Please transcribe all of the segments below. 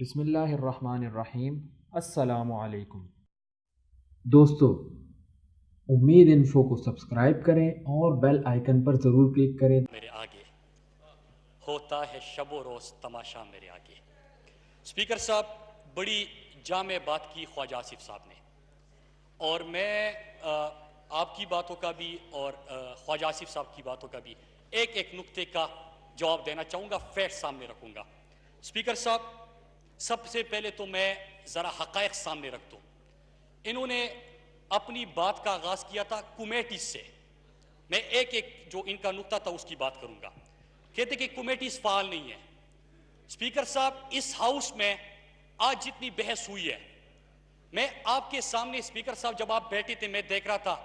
بسم اللہ الرحمن الرحیم۔ السلام علیکم دوستو، امید انفو کو سبسکرائب کریں اور بیل آئیکن پر ضرور کلک کریں۔ میرے آگے ہوتا ہے شب و روز تماشا میرے آگے۔ اسپیکر صاحب، بڑی جامع بات کی خواجہ آصف صاحب نے، اور میں آپ کی باتوں کا بھی اور خواجہ آصف صاحب کی باتوں کا بھی ایک ایک نقطے کا جواب دینا چاہوں گا، فیکٹ سامنے رکھوں گا۔ اسپیکر صاحب، سب سے پہلے تو میں ذرا حقائق سامنے رکھ دوں۔ انہوں نے اپنی بات کا آغاز کیا تھا کمیٹیز سے۔ میں ایک ایک جو ان کا نقطہ تھا اس کی بات کروں گا۔ کہتے کہ کمیٹیز فعال نہیں ہیں۔ اسپیکر صاحب، اس ہاؤس میں آج جتنی بحث ہوئی ہے، میں آپ کے سامنے اسپیکر صاحب جب آپ بیٹھے تھے میں دیکھ رہا تھا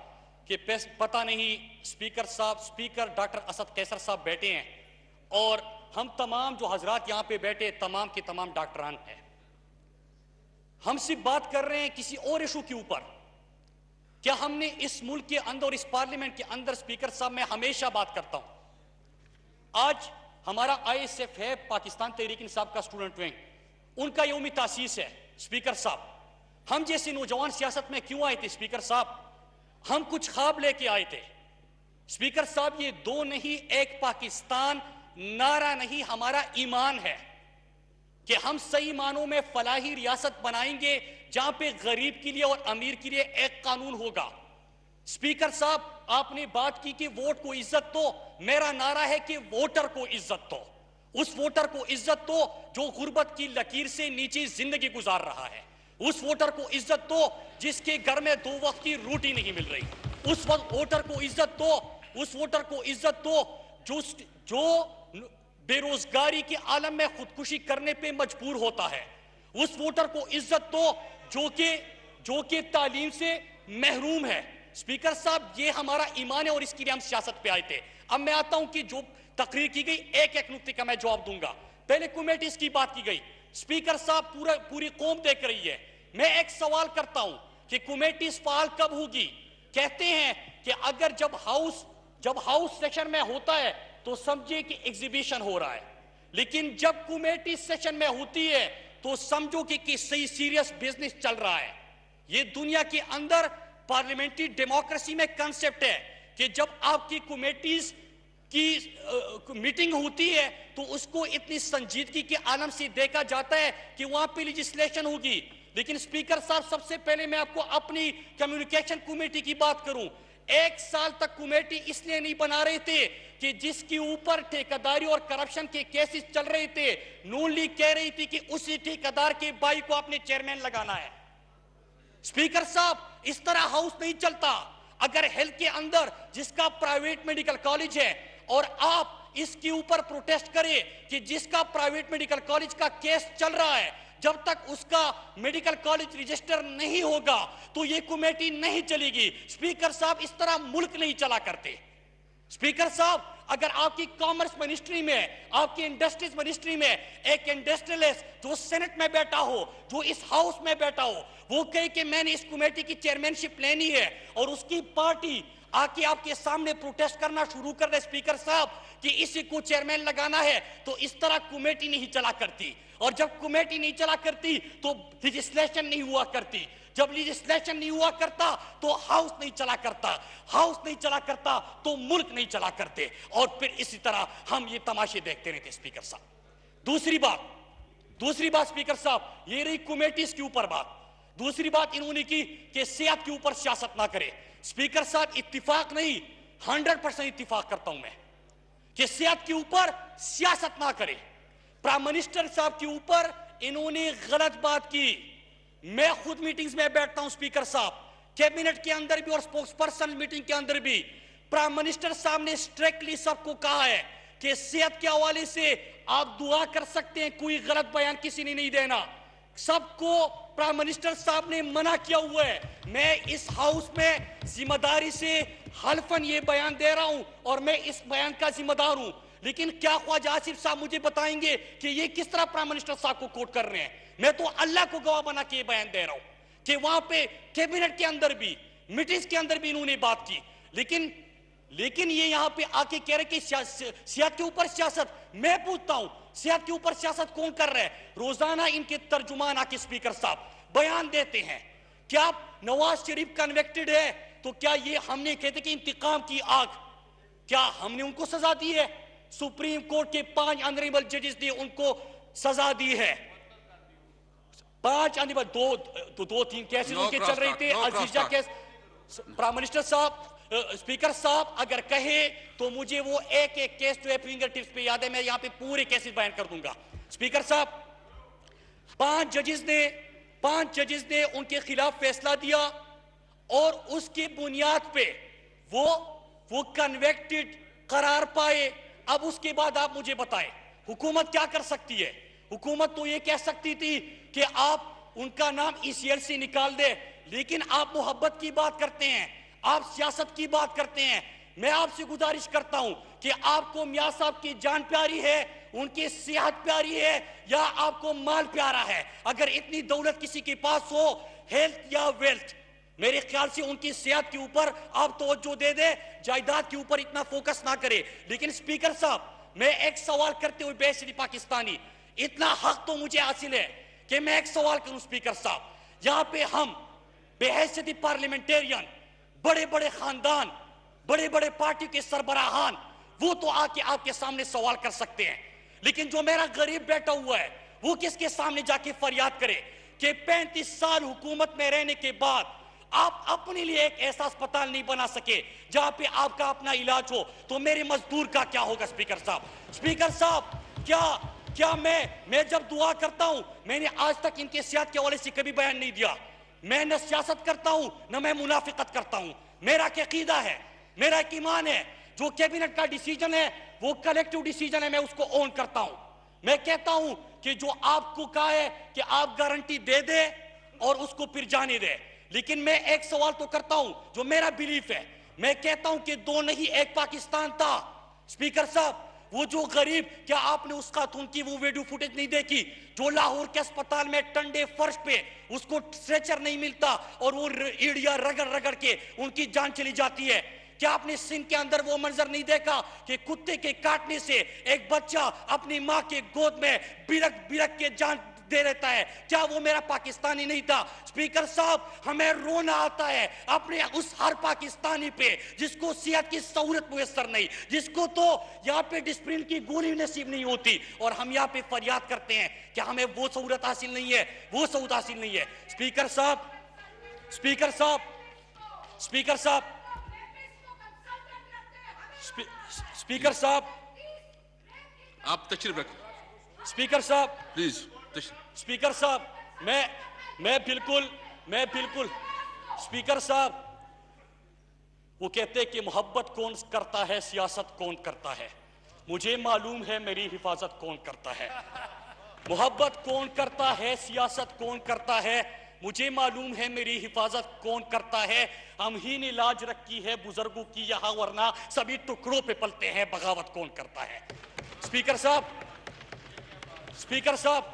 کہ پتہ نہیں اسپیکر صاحب، اسپیکر ڈاکٹر اسد قیصر صاحب بیٹھے ہیں اور ہم تمام جو حضرات یہاں پہ بیٹھے تمام کے تمام ڈاکٹران ہیں۔ ہم صرف بات کر رہے ہیں کسی اور ایشو کے اوپر۔ کیا ہم نے اس ملک کے اندر اور اس پارلیمنٹ کے اندر، اسپیکر صاحب میں ہمیشہ بات کرتا ہوں، آج ہمارا ISF ہے، پاکستان تحریک انصاف کا اسٹوڈنٹ ونگ، ان کا یوم تاسیس ہے۔ اسپیکر صاحب، ہم جیسے نوجوان سیاست میں کیوں آئے تھے؟ اسپیکر صاحب، ہم کچھ خواب لے کے آئے تھے۔ اسپیکر صاحب، یہ دو نہیں ایک پاکستان نعرہ نہیں، ہمارا ایمان ہے کہ ہم صحیح معنوں میں فلاحی ریاست بنائیں گے جہاں پہ غریب کے لیے اور امیر کے لیے ایک قانون ہوگا۔ اسپیکر صاحب، آپ نے بات کی کہ ووٹ کو عزت دو، میرا نعرہ ہے کہ ووٹر کو عزت دو۔ اس ووٹر کو عزت دو جو غربت کی لکیر سے نیچے زندگی گزار رہا ہے۔ اس ووٹر کو عزت دو جس کے گھر میں 2 وقت کی روٹی نہیں مل رہی۔ اس ووٹر کو عزت دو، اس ووٹر کو عزت دو جو بے روزگاری کے عالم میں خودکشی کرنے پہ مجبور ہوتا ہے۔ اس ووٹر کو عزت دو جو کہ تعلیم سے محروم ہے۔ اسپیکر صاحب، یہ ہمارا ایمان ہے اور اس کے لیے ہم سیاست پہ آئے تھے۔ اب میں آتا ہوں کہ جو تقریر کی گئی ایک ایک نقطے کا میں جواب دوں گا۔ پہلے کمیٹیز کی بات کی گئی۔ اسپیکر صاحب، پوری قوم دیکھ رہی ہے۔ میں ایک سوال کرتا ہوں کہ کمیٹیز فعال کب ہوگی؟ کہتے ہیں کہ اگر جب ہاؤس سیشن میں ہوتا ہے تو سمجھے کہ ایگزیبیشن ہو رہا ہے، لیکن جب کمیٹی سیشن میں ہوتی ہے تو سمجھو کہ صحیح سیریس بزنس چل رہا ہے۔ یہ دنیا کے اندر پارلیمنٹری ڈیموکریسی میں کنسپٹ ہے کہ جب آپ کی کمیٹیز کی میٹنگ ہوتی ہے تو اس کو اتنی سنجیدگی کے عالم سے دیکھا جاتا ہے کہ وہاں پہ لیجسلیشن ہوگی۔ لیکن اسپیکر صاحب، سب سے پہلے میں آپ کو اپنی کمیونیکیشن کمیٹی کی بات کروں۔ 1 سال تک کمیٹی اس لیے نہیں بنا رہے تھے کہ جس کے اوپر ٹھیکیداری اور کرپشن کے کیسز چل رہے تھے، نون لیگ کہہ رہی تھی کہ اسی ٹھیکیدار کے بھائی کو اپنے چیئرمین لگانا ہے۔ اسپیکر صاحب، اس طرح ہاؤس نہیں چلتا۔ اگر ہیلتھ کے اندر جس کا پرائیویٹ میڈیکل کالج ہے اور آپ اس کے اوپر پروٹیسٹ کرے کہ جس کا پرائیویٹ میڈیکل کالج کا کیس چل رہا ہے، جب تک اس کا میڈیکل کالج رجسٹر نہیں ہوگا تو یہ کمیٹی نہیں چلے گی۔ اسپیکر صاحب، اس طرح ملک نہیں چلا کرتے۔ اسپیکر صاحب، اگر آپ کی کامرس منسٹری میں، آپ کی انڈسٹریز منسٹری میں ایک انڈسٹریلسٹ جو سینٹ میں بیٹھا ہو، جو اس ہاؤس میں بیٹھا ہو، وہ کہے کہ میں نے اس کمیٹی کی چیئرمین شپ لینی ہے اور اس کی پارٹی آ کے آپ کے سامنے پروٹیسٹ کرنا شروع کر دے اسپیکر صاحب کہ اسی کو چیئرمین لگانا ہے، تو اس طرح کمیٹی نہیں چلا کرتی۔ اور جب کمیٹی نہیں چلا کرتی تو لیجسلیشن نہیں ہوا کرتی۔ جب لیجسلیشن نہیں ہوا کرتا تو ہاؤس نہیں چلا کرتا۔ ہاؤس نہیں چلا کرتا تو ملک نہیں چلا کرتے، اور پھر اسی طرح ہم یہ تماشے دیکھتے رہتے اسپیکر صاحب۔ دوسری بات اسپیکر صاحب، یہ رہی کمیٹیز کے اوپر بات۔ دوسری بات انہوں نے کی کہ صحت کے اوپر سیاست نہ کرے۔ اسپیکر صاحب، اتفاق نہیں، 100% اتفاق کرتا ہوں میں کہ صحت کے اوپر سیاست نہ کرے۔ پرائم منسٹر صاحب کے اوپر انہوں نے غلط بات کی۔ میں خود میٹنگز میں بیٹھتا ہوں اسپیکر صاحب، کیبنٹ کے اندر بھی اور سپوکس پرسن میٹنگ کے اندر بھی۔ پرائم منسٹر صاحب نے اسٹریکٹلی سب کو کہا ہے کہ صحت کے حوالے سے آپ دعا کر سکتے ہیں، کوئی غلط بیان کسی نے نہیں دینا۔ سب کو پرائم منسٹر صاحب نے منع کیا ہوا ہے۔ میں اس ہاؤس میں ذمہ داری سے حلفاً یہ بیان دے رہا ہوں اور میں اس بیان کا ذمہ دار ہوں، لیکن کیا خواجہ آصف صاحب مجھے بتائیں گے کہ یہ کس طرح پرائم منسٹر صاحب کو کوٹ کر رہے ہیں؟ میں تو اللہ کو گواہ بنا کے یہ بیان دے رہا ہوں کہ وہاں پہ کیبنٹ کے اندر بھی، میٹنگز کے اندر بھی انہوں نے بات کی، لیکن یہ یہاں پہ آ کے کہہ رہے کہ صحت کے اوپر سیاست۔ میں پوچھتا ہوں، صحت کے اوپر سیاست کون کر رہا ہے؟ روزانہ ان کے ترجمان آ کے اسپیکر صاحب بیان دیتے ہیں. کیا نواز شریف کنویکٹڈ ہے تو کیا یہ ہم نے کہتے کہ انتقام کی آگ، کیا ہم نے ان کو سزا دی ہے؟ سپریم کورٹ کے 5 آنریبل ججز نے ان کو سزا دی ہے. 5 آنریبل، دو تین کیسز ان کے چل رہے تھے. عزیزہ کیس. پرائم منسٹر صاحب، اسپیکر صاحب اگر کہے تو مجھے وہ ایک ایک کیس جو ہے فنگر ٹپس پہ یاد ہے، میں یہاں پہ پورے کیسز بیان کر دوں گا. اسپیکر صاحب، 5 ججز نے ان کے خلاف فیصلہ دیا اور اس کی بنیاد پہ وہ کنویکٹڈ قرار پائے. اب اس کے بعد آپ مجھے بتائیں حکومت کیا کر سکتی ہے؟ حکومت تو یہ کہہ سکتی تھی کہ آپ ان کا نام ECL سے نکال دے، لیکن آپ محبت کی بات کرتے ہیں، آپ سیاست کی بات کرتے ہیں. میں آپ سے گزارش کرتا ہوں کہ آپ کو میاں صاحب کی جان پیاری ہے، ان کی صحت پیاری ہے، یا آپ کو مال پیارا ہے؟ اگر اتنی دولت کسی کے پاس ہو، ہیلتھ یا ویلتھ، میرے خیال سے ان کی صحت کے اوپر آپ توجہ دے دیں، جائیداد کے اوپر اتنا فوکس نہ کرے. لیکن اسپیکر صاحب، میں ایک سوال کرتے ہوئے بے شری پاکستانی، اتنا حق تو مجھے حاصل ہے کہ میں ایک سوال کروں. اسپیکر صاحب، یہاں پہ ہم بے حیثیت پارلیمنٹیرین، بڑے بڑے خاندان، بڑے بڑے پارٹی کے سربراہان، وہ تو آ کے آپ کے سامنے سوال کر سکتے ہیں، لیکن جو میرا غریب بیٹا ہوا ہے وہ کس کے سامنے جا کے فریاد کرے کہ 35 سال حکومت میں رہنے کے بعد آپ اپنے لیے ایک ایسا اسپتال نہیں بنا سکے جہاں پہ آپ کا اپنا علاج ہو، تو میرے مزدور کا کیا ہوگا؟ اسپیکر صاحب، اسپیکر صاحب، کیا میں جب دعا کرتا ہوں، میں نے آج تک ان کے صحت کے حوالے سے کبھی بیان نہیں دیا. میں نہ سیاست کرتا ہوں نہ میں منافقت کرتا ہوں. میرا ایک عقیدہ ہے، میرا ایک ایمان ہے، جو کیبنٹ کا ڈیسیجن ہے وہ کلیکٹیو ڈیسیجن ہے، میں اس کو اون کرتا ہوں. میں کہتا ہوں کہ جو آپ کو کہا ہے کہ آپ گارنٹی دے دے اور اس کو پھر جانے دے، لیکن میں ایک سوال تو کرتا ہوں جو میرا بلیف ہے. میں کہتا ہوں کہ 2 نہیں 1 پاکستان تھا. اسپیکر صاحب، وہ جو غریب، کیا آپ نے اس خاتون کی وہ ویڈیو فوٹیج نہیں دیکھی جو لاہور کے اسپتال میں ٹنڈے فرش پہ اس کو سٹریچر نہیں ملتا اور وہ ایڑیا رگڑ رگڑ کے ان کی جان چلی جاتی ہے؟ کیا آپ نے سندھ کے اندر وہ منظر نہیں دیکھا کہ کتے کے کاٹنے سے ایک بچہ اپنی ماں کے گود میں برک برک کے جان دے لیتا ہے؟ کیا وہ میرا پاکستانی نہیں تھا؟ اسپیکر صاحب، ہمیں رونا آتا ہے اپنے اس ہر پاکستانی پہ جس کو صحت کی سہولت میسر نہیں، جس کو تو یہاں پہ ڈسپلن کی گولی نصیب نہیں ہوتی، اور ہم یہاں پہ فریاد کرتے ہیں کہ ہمیں وہ سہولت حاصل نہیں ہے، وہ سہولت حاصل نہیں ہے. اسپیکر صاحب، اسپیکر صاحب، اسپیکر صاحب، اسپیکر صاحب، آپ تشریف رکھیں اسپیکر صاحب، پلیز. اسپیکر صاحب، میں بالکل اسپیکر صاحب، وہ کہتے کہ محبت کون کرتا ہے، سیاست کون کرتا ہے. مجھے معلوم ہے میری حفاظت کون کرتا ہے. محبت کون کرتا ہے، سیاست کون کرتا ہے، مجھے معلوم ہے میری حفاظت کون کرتا ہے. ہم ہی نے لاج رکھی ہے بزرگوں کی یہاں، ورنہ سبھی ٹکڑوں پہ پلتے ہیں. بغاوت کون کرتا ہے. اسپیکر صاحب،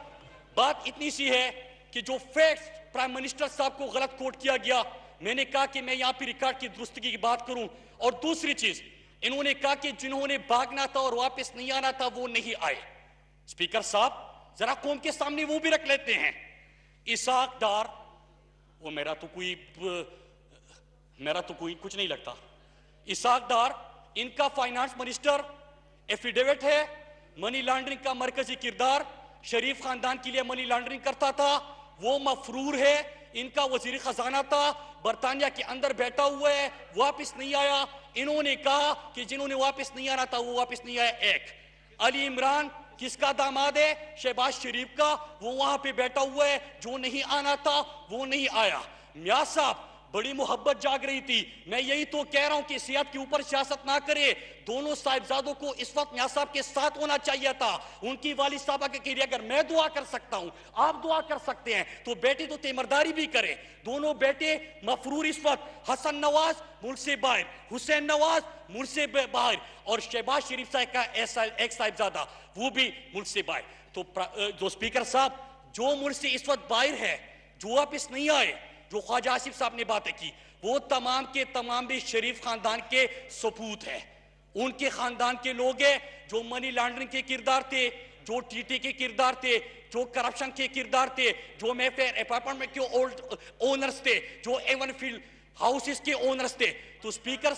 بات اتنی سی ہے کہ جو فیکٹس پرائم منسٹر صاحب کو غلط کوٹ کیا گیا، میں نے کہا کہ میں یہاں پہ ریکارڈ کی درستگی کی بات کروں. اور دوسری چیز، انہوں نے کہا کہ جنہوں نے بھاگنا تھا اور واپس نہیں آنا تھا وہ نہیں آئے. اسپیکر صاحب، ذرا قوم کے سامنے وہ بھی رکھ لیتے ہیں. اسحاق ڈار، وہ میرا تو کوئی کچھ نہیں لگتا. اسحاق ڈار، ان کا فائنانس منسٹر، ایفیڈیوٹ ہے، منی لانڈرنگ کا مرکزی کردار، شریف خاندان کے لیے منی لانڈرنگ کرتا تھا. وہ مفرور ہے، ان کا وزیر خزانہ تھا، برطانیہ کے اندر بیٹھا ہوا ہے، واپس نہیں آیا. انہوں نے کہا کہ جنہوں نے واپس نہیں آنا تھا وہ واپس نہیں آیا. ایک علی عمران، کس کا داماد ہے؟ شہباز شریف کا، وہ وہاں پہ بیٹھا ہوا ہے. جو نہیں آنا تھا وہ نہیں آیا. میاں صاحب، بڑی محبت جاگ رہی تھی. میں یہی تو کہہ رہا ہوں کہ صحت کے اوپر سیاست نہ کرے. دونوں صاحبزادوں کو اس وقت میاں صاحب کے ساتھ ہونا چاہیے تھا. ان کی والد صاحبہ کے لیے اگر میں دعا کر سکتا ہوں، آپ دعا کر سکتے ہیں، تو بیٹے تو تیمرداری بھی کرے. دونوں بیٹے مفرور اس وقت، حسن نواز ملک سے باہر، حسین نواز ملک سے باہر، اور شہباز شریف صاحب کا ایک صاحبزادہ وہ بھی ملک سے باہر. تو جو اسپیکر صاحب، جو ملک سے اس وقت باہر ہے، جو واپس نہیں آئے، جو خواجہ آصف صاحب نے باتیں کی، وہ تمام کے تمام بھی شریف خاندان کے سپوت ہیں. ان کے خاندان کے لوگ ہیں جو منی لانڈرنگ کے کردار تھے، جو ٹی ٹی کے کردار تھے, جو کرپشن کے کردار تھے, جو مے فیئر اپارٹمنٹ کے اولڈ اونرز تھے, جو ایون فیلڈ ہاؤسز کے اونرز تھے. تو سپیکر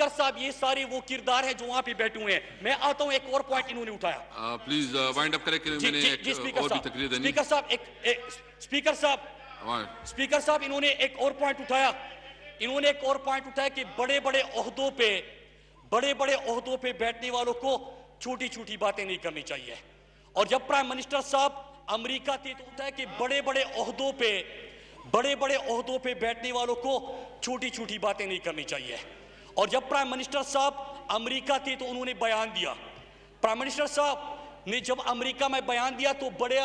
صاحب یہ سارے وہ کردار ہیں جو وہاں پہ بیٹھے ہوئے ہیں. میں آتا ہوں, ایک اور پوائنٹ انہوں نے اٹھایا. پلیز وائنڈ اپ کریں کہ میں نے ایک اور بھی تقریر دینی. سپیکر صاحب انہوں نے ایک اور پوائنٹ اٹھایا کہ بڑے بڑے عہدوں پہ بیٹھنے والوں کو چھوٹی چھوٹی باتیں نہیں کرنی چاہیے. اور جب پرائم منسٹر صاحب امریکہ تھے تو ہوتا ہے کہ بڑے بڑے عہدوں پہ بیٹھنے والوں کو چھوٹی چھوٹی باتیں نہیں کرنی چاہیے. اور جب پرائم منسٹر صاحب امریکہ تھے تو انہوں نے بیان دیا. پرائم منسٹر صاحب نے جب امریکہ میں بیان دیا تو بڑے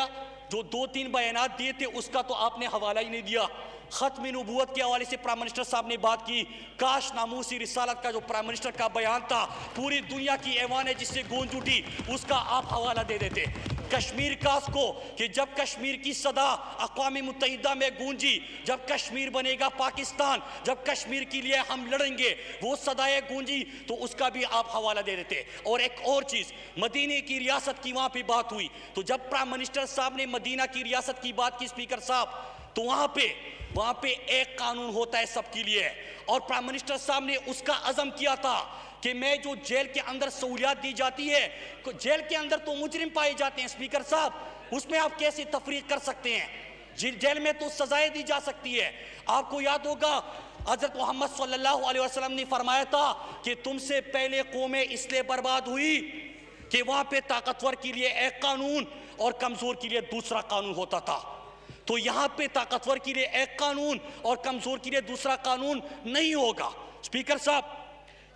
جو 2-3 بیانات دیے تھے اس کا تو آپ نے حوالہ ہی نہیں دیا. ختم نبوت کے حوالے سے پرائم منسٹر صاحب نے بات کی. کاش ناموسی رسالت کا جو پرائم منسٹر کا بیان تھا, پوری دنیا کی ایوان ہے جس سے گونج اٹھی, اس کا آپ حوالہ دے دیتے. کشمیر کاس کو کہ جب کشمیر کی صدا اقوام متحدہ میں گونجی, جب کشمیر بنے گا پاکستان, جب کشمیر کے لیے ہم لڑیں گے, وہ صدائے گونجی, تو اس کا بھی آپ حوالہ دے دیتے. اور ایک اور چیز, مدینے کی ریاست کی وہاں پہ بات ہوئی, تو جب پرائم منسٹر صاحب نے مدینہ کی ریاست کی بات کی اسپیکر صاحب, تو وہاں پہ ایک قانون ہوتا ہے سب کے لیے. اور پرائم منسٹر صاحب نے اس کا عزم کیا تھا کہ میں جو جیل کے اندر سہولیات دی جاتی ہے, جیل کے اندر تو مجرم پائے جاتے ہیں اسپیکر صاحب, اس میں آپ کیسے تفریق کر سکتے ہیں؟ جیل میں تو سزائیں دی جا سکتی ہے. آپ کو یاد ہوگا حضرت محمد صلی اللہ علیہ وسلم نے فرمایا تھا کہ تم سے پہلے قومیں اس لیے برباد ہوئی کہ وہاں پہ طاقتور کے لیے ایک قانون اور کمزور کے لیے دوسرا قانون ہوتا تھا. تو یہاں پہ طاقتور کے لیے ایک قانون اور کمزور کے لیے دوسرا قانون نہیں ہوگا. اسپیکر صاحب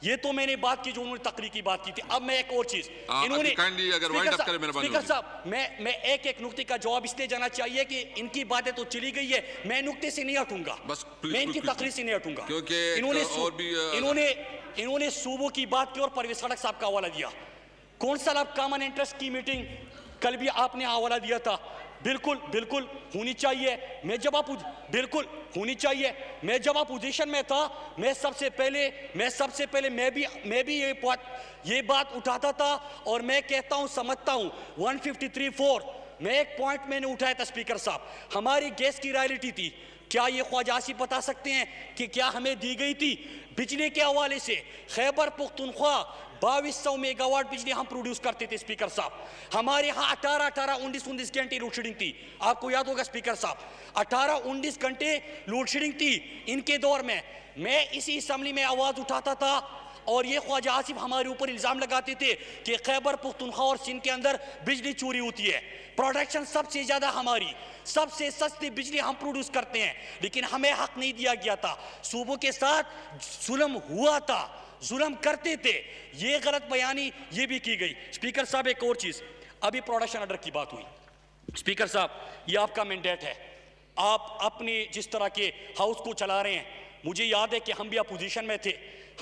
یہ تو میں نے بات کی جو انہوں نے تقریر کی بات کی تھی. اب میں ایک اور چیز, انہوں نے اسپیکر صاحب میں ایک نقطے کا جواب اس لیے جانا چاہیے کہ ان کی باتیں تو چلی گئی ہے, میں نقطے سے نہیں ہٹوں گا, میں ان کی تقریر سے نہیں ہٹوں گا. انہوں نے صوبوں کی بات کی اور پرویز خٹک صاحب کا حوالہ دیا. کونسل آف کامن انٹرسٹ کی میٹنگ کل بھی آپ نے حوالہ دیا تھا. بالکل ہونی چاہیے. میں جب اپوزیشن میں تھا, میں سب سے پہلے میں بھی یہ بات اٹھاتا تھا اور میں کہتا ہوں, سمجھتا ہوں 153(4) میں ایک پوائنٹ میں نے اٹھایا تھا اسپیکر صاحب, ہماری گیس کی رائلٹی تھی. کیا یہ خواجہ آصف بتا سکتے ہیں کہ کیا ہمیں دی گئی تھی؟ بجلی کے حوالے سے خیبر پختونخوا 2200 میگا واٹ بجلی ہم پروڈیوس کرتے تھے اسپیکر صاحب. ہمارے ہاں 19 گھنٹے لوڈ شیڈنگ تھی. آپ کو یاد ہوگا اسپیکر صاحب, 19 گھنٹے لوڈ شیڈنگ تھی ان کے دور میں. میں اسی اسمبلی میں آواز اٹھاتا تھا اور یہ خواجہ آصف ہمارے اوپر الزام لگاتے تھے کہ خیبر پختونخوا اور سندھ کے اندر بجلی چوری ہوتی ہے. پروڈکشن سب سے زیادہ ہماری, سب سے سستی بجلی ہم پروڈیوس کرتے ہیں, لیکن ہمیں حق نہیں دیا گیا تھا. صوبوں کے ساتھ ظلم ہوا تھا, ظلم کرتے تھے. یہ غلط بیانی یہ بھی کی گئی. اسپیکر صاحب ایک اور چیز, ابھی پروڈکشن آرڈر کی بات ہوئی. اسپیکر صاحب یہ آپ کا مینڈیٹ ہے, آپ اپنے جس طرح کے ہاؤس کو چلا رہے ہیں. مجھے یاد ہے کہ ہم بھی اپوزیشن میں تھے,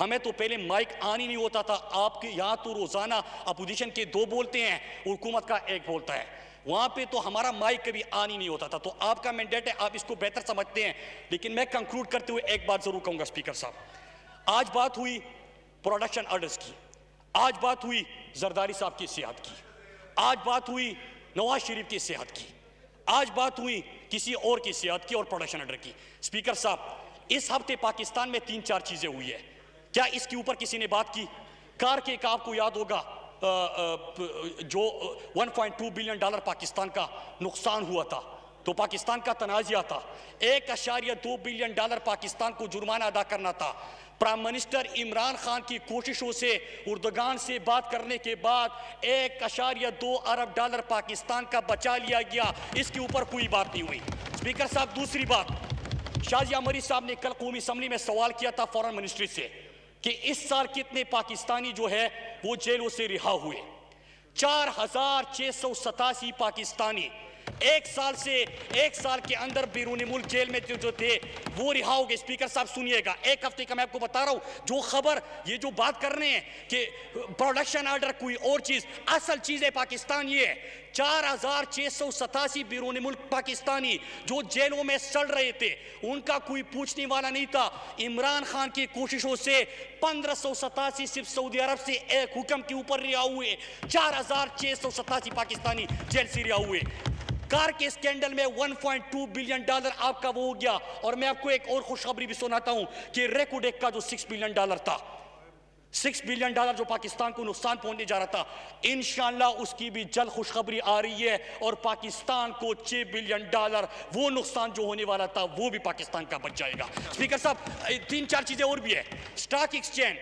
ہمیں تو پہلے مائک آن ہی نہیں ہوتا تھا. آپ کے یہاں تو روزانہ اپوزیشن کے 2 بولتے ہیں, حکومت کا 1 بولتا ہے. وہاں پہ تو ہمارا مائک کبھی آن ہی نہیں ہوتا تھا. تو آپ کا مینڈیٹ ہے, آپ اس کو بہتر سمجھتے ہیں. لیکن میں کنکلوڈ کرتے ہوئے ایک بات ضرور کہوں گا اسپیکر صاحب, آج بات ہوئی پروڈکشن آرڈرز کی, آج بات ہوئی زرداری صاحب کی صحت کی, آج بات ہوئی نواز شریف کی صحت کی, آج بات ہوئی کسی اور کی صحت کی اور پروڈکشن آرڈر کی. اسپیکر صاحب اس ہفتے پاکستان میں 3-4 چیزیں ہوئی ہے, کیا اس کے اوپر کسی نے بات کی؟ کار کے ایک آپ کو یاد ہوگا جو $1.2 بلین پاکستان کا نقصان ہوا تھا, تو پاکستان کا تنازعہ تھا. $1.2 بلین پاکستان کو جرمانہ ادا کرنا تھا. پرائم منسٹر عمران خان کی کوششوں سے اردگان سے بات کرنے کے بعد $1.2 ارب پاکستان کا بچا لیا گیا. اس کے اوپر کوئی بات نہیں ہوئی. اسپیکر صاحب دوسری بات, شازیہ مری صاحب نے کل قومی اسمبلی میں سوال کیا تھا فارن منسٹری سے کہ اس سال کتنے پاکستانی جو ہے وہ جیلوں سے رہا ہوئے. 4687 پاکستانی ایک سال کے اندر بیرون ملک جیل میں جو تھے وہ رہا ہو گئے. اسپیکر صاحب سنیے گا, ایک ہفتے کا میں آپ کو بتا رہا ہوں, جو خبر یہ جو بات کر رہے ہیں کہ پروڈکشن آرڈر کوئی اور چیز, اصل چیز ہے پاکستان یہ ہے 4687 بیرون ملک پاکستانی جو جیلوں میں سڑ رہے تھے, ان کا کوئی پوچھنے والا نہیں تھا. عمران خان کی کوششوں سے 1587 صرف سعودی عرب سے ایک حکم کے اوپر رہا ہوئے, 4687 پاکستانی جیل سے رہا ہوئے. کار کے اسکینڈل میں $1.2 بلین آپ کا وہ ہو گیا. اور میں آپ کو ایک اور خوشخبری بھی سناتا ہوں کہ ریکوڈیک کا جو $6 بلین تھا, $6 بلین جو پاکستان کو نقصان پہنچنے جا رہا تھا, انشاءاللہ اس کی بھی جلد خوشخبری آ رہی ہے, اور پاکستان کو $6 بلین وہ نقصان جو ہونے والا تھا وہ بھی پاکستان کا بچ جائے گا. اسپیکر صاحب 3-4 چیزیں اور بھی ہیں. سٹاک ایکسچینج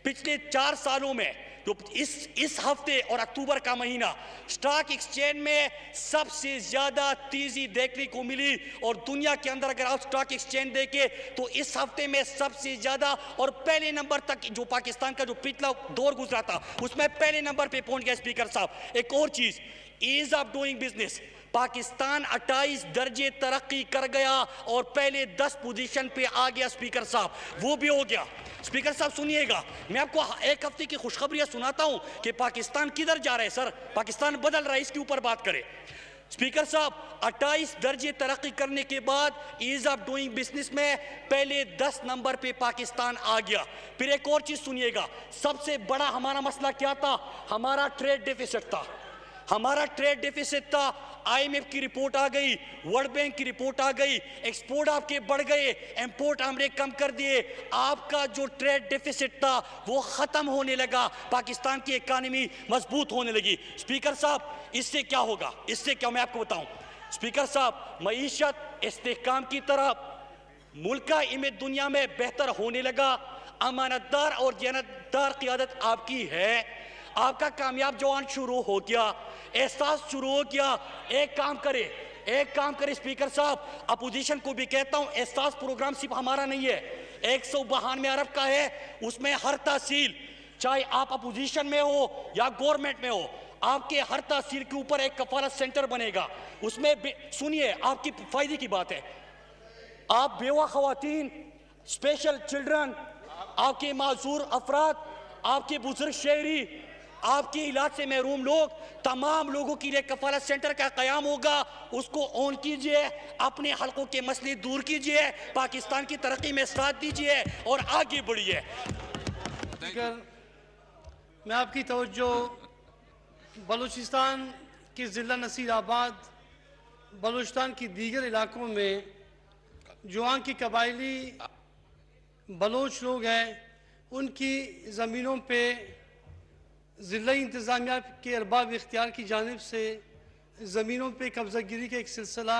پچھلے 4 سالوں میں تو اس ہفتے اور اکتوبر کا مہینہ سٹاک ایکسچینج میں سب سے زیادہ تیزی دیکھنے کو ملی, اور دنیا کے اندر اگر آپ سٹاک ایکسچینج دیکھیں تو اس ہفتے میں سب سے زیادہ اور پہلے نمبر تک جو پاکستان کا جو پچھلا دور گزرا تھا اس میں پہلے نمبر پہ پہنچ گیا. اسپیکر صاحب ایک اور چیز, as of doing business, Pakistan 28 درجے ترقی کر گیا اور پہلے 10 پوزیشن پہ آ گیا. اسپیکر صاحب وہ بھی ہو گیا. اسپیکر صاحب سنیے گا, میں آپ کو ایک ہفتے کی خوشخبریاں سناتا ہوں کہ پاکستان کدھر جا رہا ہے. سر پاکستان بدل رہا ہے, اس کے اوپر بات کریں. اسپیکر صاحب 28 درجے ترقی کرنے کے بعد ایز آف ڈوئنگ بزنس میں پہلے 10 نمبر پہ پاکستان آ گیا. پھر ایک اور چیز سنیے گا, سب سے بڑا ہمارا مسئلہ کیا تھا؟ ہمارا ٹریڈ ڈیفیسٹ تھا. ہمارا ٹریڈ ڈیفیسٹ تھا. آئی ایم ایف کی رپورٹ آ گئی, ورلڈ بینک کی رپورٹ آ گئی, ایکسپورٹ آپ کے بڑھ گئے, امپورٹ ہم نے کم کر دیے, آپ کا جو ٹریڈ ڈیفیسٹ تھا وہ ختم ہونے لگا, پاکستان کی اکانومی مضبوط ہونے لگی. اسپیکر صاحب اس سے کیا ہوگا؟ اس سے کیا میں آپ کو بتاؤں. اسپیکر صاحب معیشت استحکام کی طرف, ملک کا امیج دنیا میں بہتر ہونے لگا. امانتدار اور دیانتدار قیادت آپ کی ہے, آپ کا کامیاب جوان شروع ہو گیا, احساس شروع ہو گیا. ایک کام کرے اسپیکر صاحب, اپوزیشن کو بھی کہتا ہوں, احساس پروگرام صرف ہمارا نہیں ہے, 192 ارب کا ہے. اس میں ہر تحصیل, چاہے آپ اپوزیشن میں ہو یا گورنمنٹ میں ہو, آپ کے ہر تحصیل کے اوپر ایک کفالت سینٹر بنے گا. اس میں سنیے, آپ کی فائدے کی بات ہے, آپ بیوہ خواتین, اسپیشل چلڈرن, آپ کے معذور افراد, آپ کے بزرگ شہری, آپ کے علاج سے محروم لوگ, تمام لوگوں کے لیے کفالت سینٹر کا قیام ہوگا. اس کو آن کیجئے, اپنے حلقوں کے مسئلے دور کیجئے, پاکستان کی ترقی میں ساتھ دیجئے اور آگے بڑھیے. میں آپ کی توجہ بلوچستان کے ضلع نصیر آباد, بلوچستان کی دیگر علاقوں میں جو وہاں کی قبائلی بلوچ لوگ ہیں, ان کی زمینوں پہ ضلعی انتظامیہ کے ارباب اختیار کی جانب سے زمینوں پہ قبضہ گیری کا ایک سلسلہ